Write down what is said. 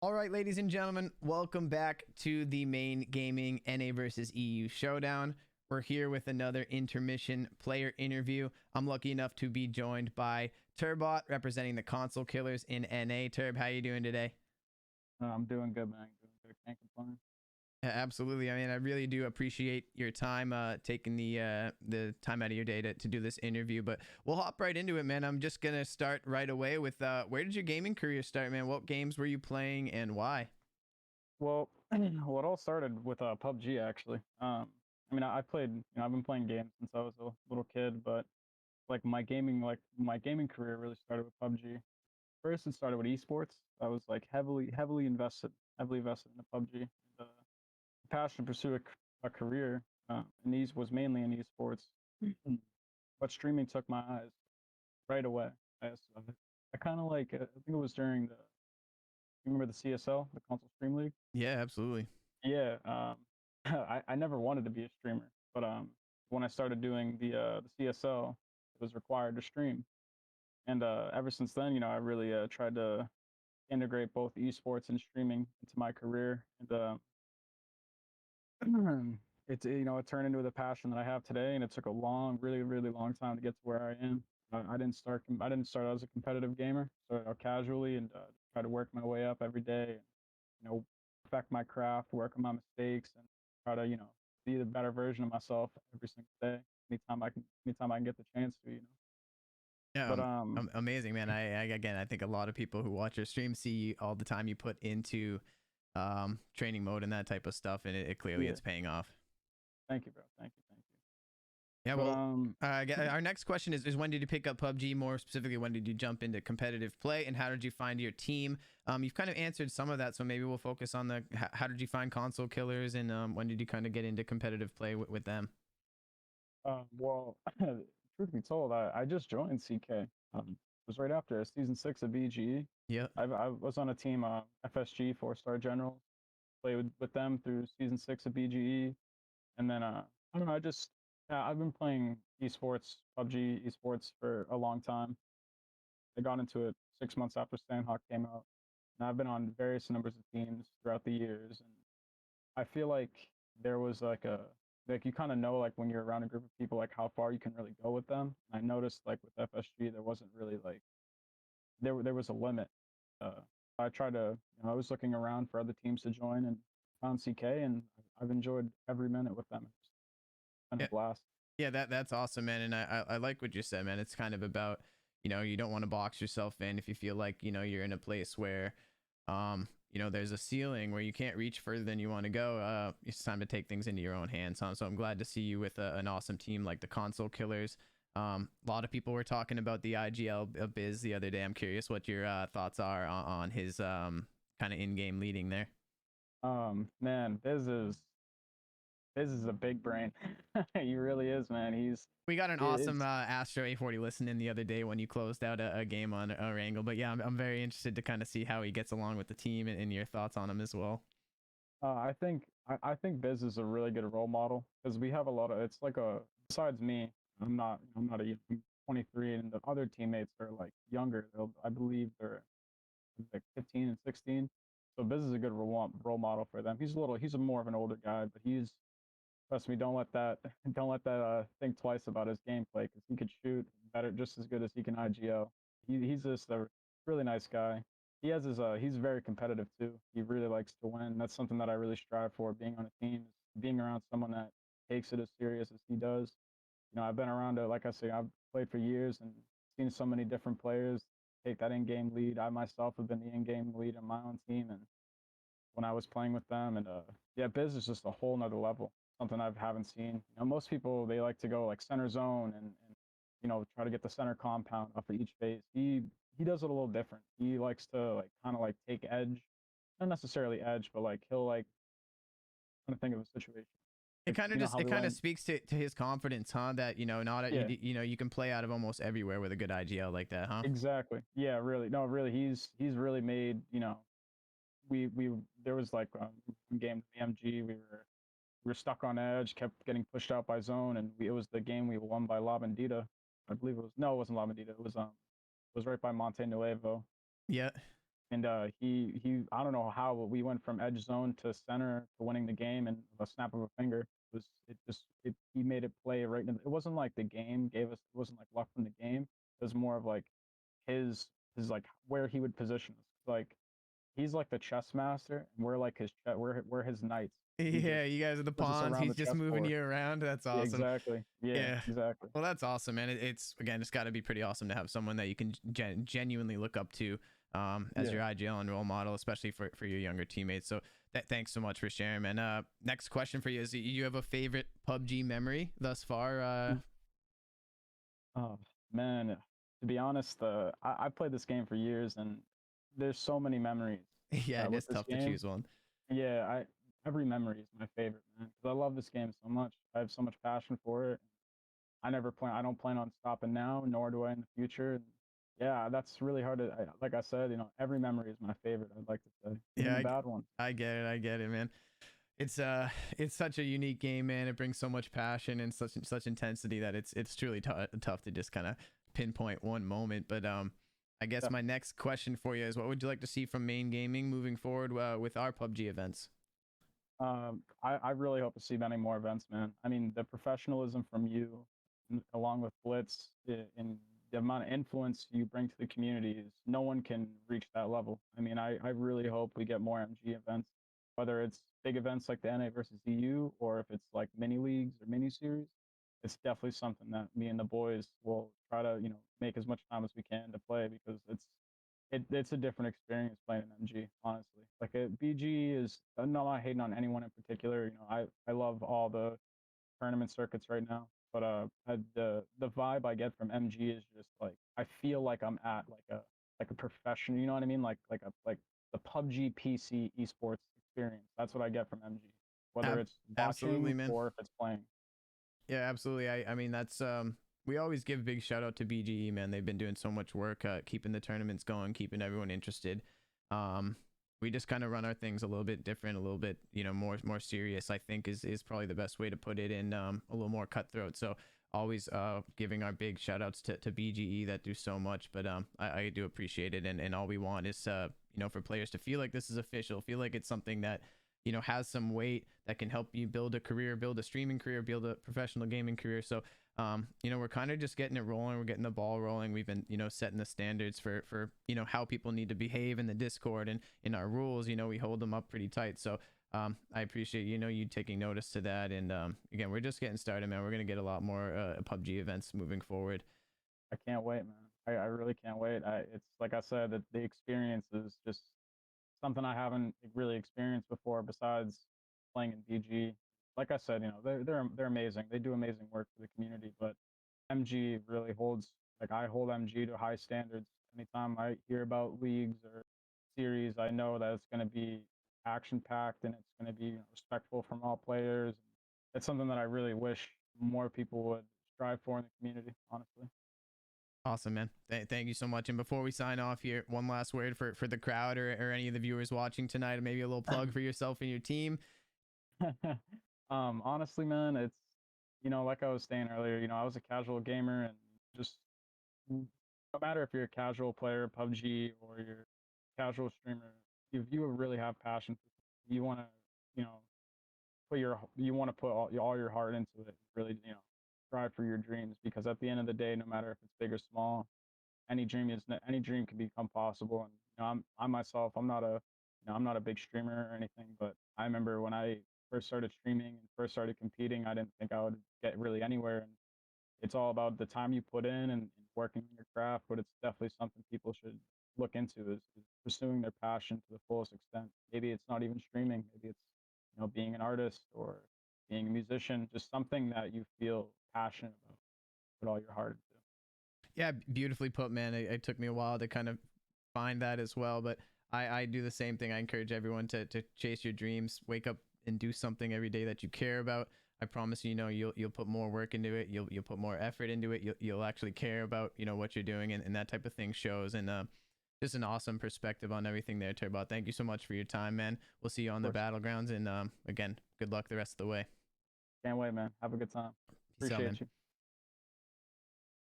All right, ladies and gentlemen, welcome back to the main gaming NA versus EU showdown. We're here with another intermission player interview. I'm lucky enough to be joined by Turbot, representing the console killers in NA. Turb, how you doing today? I'm doing good, man. Doing good. Can't complain. Absolutely. I mean, I really do appreciate your time, taking the time out of your day to do this interview. But we'll hop right into it, man. I'm just gonna start right away with where did your gaming career start, man? What games were you playing and why? Well, well, it all started with PUBG actually. I mean, I played. I've been playing games since I was a little kid, but like my gaming career really started with PUBG. First, it started with esports. I was like heavily invested in the PUBG. And, passion to pursue a career in these was mainly in esports, but streaming took my eyes right away. I kind of like. I think it was during the. You remember the CSL, the Console Stream League? Yeah, absolutely. Yeah. I never wanted to be a streamer, but when I started doing the CSL, it was required to stream, and ever since then, I really tried to integrate both esports and streaming into my career, and it turned into the passion that I have today, and it took a really long time to get to where I am. I didn't start as a competitive gamer. Started out casually and try to work my way up every day, and perfect my craft, work on my mistakes, and try to be the better version of myself every single day. Anytime I can get the chance to. Yeah, But amazing, man. Again, I think a lot of people who watch your stream see all the time you put into training mode and that type of stuff, and it clearly yeah, it's paying off. thank you, bro. Thank you. Yeah, But well, our next question is when did you pick up PUBG? More specifically, when did you jump into competitive play, and how did you find your team? You've kind of answered some of that, so maybe we'll focus on the how did you find console killers, and when did you kind of get into competitive play with them? well, truth be told, I just joined CK. It was right after season 6 of BGE. Yeah. I was on a team, FSG, 4-star Generals. Played with them through season 6 of BGE, and then I don't know. I've been playing esports, PUBG esports for a long time. I got into it 6 months after Sandhawk came out, and I've been on various numbers of teams throughout the years. And I feel like there was like you kind of know, like when you're around a group of people, like how far you can really go with them. I noticed like with FSG there wasn't really like there was a limit. Uh, I tried to I was looking around for other teams to join and found CK, and I've enjoyed every minute with them. It's been a Yeah. blast. Yeah, that's awesome, man. And I like what you said, man. It's kind of about, you don't want to box yourself in if you feel like, you're in a place where, there's a ceiling where you can't reach further than you want to go. It's time to take things into your own hands. So I'm glad to see you with an awesome team like the Console Killers. A lot of people were talking about the IGL Biz the other day. I'm curious what your thoughts are on his kind of in-game leading there. Man, Biz is a big brain. He really is, man. We got an awesome It's Astro A40 listening the other day when you closed out a game on Wrangle. But yeah, I'm very interested to kind of see how he gets along with the team and your thoughts on him as well. I think Biz is a really good role model because we have a lot of. It's like a besides me, I'm not I'm 23, and the other teammates are like younger. I believe they're like 15 and 16. So Biz is a good role model for them. He's a more of an older guy, but trust me, don't let that think twice about his gameplay because he could shoot better, just as good as he can IGL. He's just a really nice guy. He's very competitive too. He really likes to win. That's something that I really strive for. Being on a team, is being around someone that takes it as serious as he does. I've been around it. Like I say, I've played for years and seen so many different players take that in-game lead. I myself have been the in-game lead on my own team, and when I was playing with them, and yeah, Biz is just a whole nother level. Something I haven't seen. Most people they like to go like center zone and try to get the center compound off of each phase. He does it a little different. He likes to like kind of like take edge, not necessarily edge, but like he'll like trying to think of a situation. It Like kind of just how it we kind of went. speaks to his confidence, huh? That not Yeah, you can play out of almost everywhere with a good IGL like that, huh? exactly. Yeah, really. No, really. He's really made. We there was like game BMG. We were stuck on edge, kept getting pushed out by zone, and it was the game we won by La Bandita. I believe it was no, it wasn't La Bandita. It was right by Monte Nuevo. Yeah. and he I don't know how, but we went from edge zone to center to winning the game in a snap of a finger. He made it play right in. It wasn't like the game gave us. It wasn't like luck from the game. It was more of like his like where he would position us. Like he's like the chess master, and we're like we're his knights. He Yeah, just you guys are the puts us pawns. around He's the just moving chessboard. you around. That's Yeah, awesome. exactly. Yeah, Yeah. exactly. Well, that's awesome, man. It's again, it's got to be pretty awesome to have someone that you can genuinely look up to as Yeah. your IGL and role model, especially for your younger teammates. So thanks so much for sharing, man. Next question for you is: you have a favorite PUBG memory thus far? Oh man, to be honest, I played this game for years, and there's so many memories Yeah, it with is this tough to game. choose one. Yeah, I every memory is my favorite, man, because I love this game so much. I have so much passion for it. I don't plan on stopping now, nor do I in the future. And yeah, that's really hard to. Like I said, every memory is my favorite. I'd like to say, even Yeah, the bad ones. I get it. I get it, man. It's such a unique game, man. It brings so much passion and such intensity that it's truly tough to just kind of pinpoint one moment. But I guess my next question for you is: what would you like to see from Main Gaming moving forward with our PUBG events? I really hope to see many more events, man. I mean, the professionalism from you, along with Blitz, and the amount of influence you bring to the community is no one can reach that level. I mean, I really hope we get more MG events, whether it's big events like the NA versus EU, or if it's like mini leagues or mini series. It's definitely something that me and the boys will try to, make as much time as we can to play, because it's a different experience playing an MG, honestly. Like a BG is, I'm not hating on anyone in particular. I love all the tournament circuits right now, but the vibe I get from MG is just like I feel like I'm at like a profession. You know what I mean? Like the PUBG PC esports experience. That's what I get from MG, whether it's Absolutely, watching man. or if it's playing. Yeah, absolutely. I mean, that's we always give big shout out to BGE, man. They've been doing so much work keeping the tournaments going, keeping everyone interested. Um, we just kind of run our things a little bit different, a little bit, more serious. I think is probably the best way to put it, and a little more cutthroat. So always giving our big shout outs to BGE that do so much. But I do appreciate it, and all we want is for players to feel like this is official, feel like it's something that has some weight that can help you build a career, build a streaming career, build a professional gaming career. So we're kind of just getting it rolling, we're getting the ball rolling. We've been setting the standards for how people need to behave in the Discord, and in our rules, we hold them up pretty tight. So I appreciate you taking notice to that. And again, we're just getting started, man. We're gonna get a lot more PUBG events moving forward. I can't wait, man. I really can't wait. It's like I said, that the experience is just something I haven't really experienced before, besides playing in BG. Like I said, they're amazing. They do amazing work for the community, but MG really holds, like, I hold MG to high standards. Anytime I hear about leagues or series, I know that it's going to be action packed, and it's going to be respectful from all players. It's something that I really wish more people would strive for in the community, honestly. Awesome, man. Thank you so much. And before we sign off here, one last word for the crowd, or any of the viewers watching tonight, maybe a little plug for yourself and your team. Honestly, man, it's, like I was saying earlier, I was a casual gamer, and just no matter if you're a casual player, PUBG, or you're a casual streamer, if you really have passion, you want to, you know, you want to put all your heart into it, really, strive for your dreams, because at the end of the day, no matter if it's big or small, any dream can become possible. And I myself, I'm not a big streamer or anything, but I remember when I first started streaming and first started competing, I didn't think I would get really anywhere. And it's all about the time you put in, and working on your craft. But it's definitely something people should look into, is pursuing their passion to the fullest extent. Maybe it's not even streaming. Maybe it's being an artist or being a musician. Just something that you feel passionate about. Put all your heart into. Yeah, beautifully put, man. It took me a while to kind of find that as well, but I do the same thing. I encourage everyone to chase your dreams, wake up and do something every day that you care about. I promise you'll put more work into it. You'll put more effort into it. You'll actually care about what you're doing, and that type of thing shows. And just an awesome perspective on everything there, Turbot. Thank you so much for your time, man. We'll see you on the battlegrounds, and again, good luck the rest of the way. Can't wait, man. Have a good time. Peace out, Appreciate man. you.